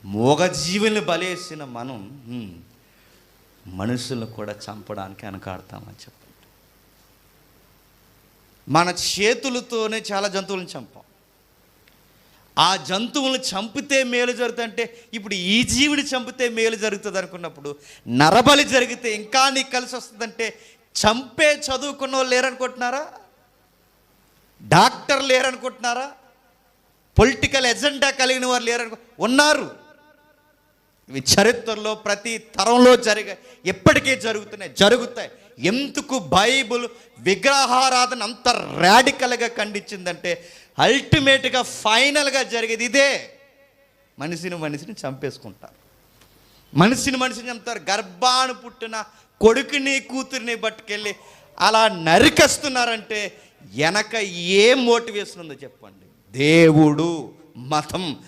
మూగజీవుల్ని బలేసిన మనం మనుషులను కూడా చంపడానికి వెనకాడతామని చెప్పండి. మన చేతులతోనే చాలా జంతువులను చంపాం. ఆ జంతువులను చంపితే మేలు జరుగుతుందంటే ఇప్పుడు ఈ జీవిని చంపితే మేలు జరుగుతుంది అనుకున్నప్పుడు నరబలి జరిగితే ఇంకా నీకు కలిసి వస్తుందంటే చంపే చదువుకున్న వాళ్ళు లేరనుకుంటున్నారా? డాక్టర్ లేరనుకుంటున్నారా? పొలిటికల్ ఎజెండా కలిగిన వారు ఉన్నారు. ఇవి చరిత్రలో ప్రతి తరంలో ఎప్పటికీ జరుగుతాయి. ఎందుకు బైబుల్ విగ్రహారాధన అంత రాడికల్గా ఖండించిందంటే అల్టిమేట్గా ఫైనల్గా జరిగేది ఇదే. మనిషిని చంపేసుకుంటారు. మనిషిని చంపుతారు. గర్భాన్ని పుట్టిన కొడుకుని కూతురిని పట్టుకెళ్ళి అలా నరికేస్తున్నారంటే వెనక ఏ మోటివేషన్ ఉందో చెప్పండి? దేవుడు, మతం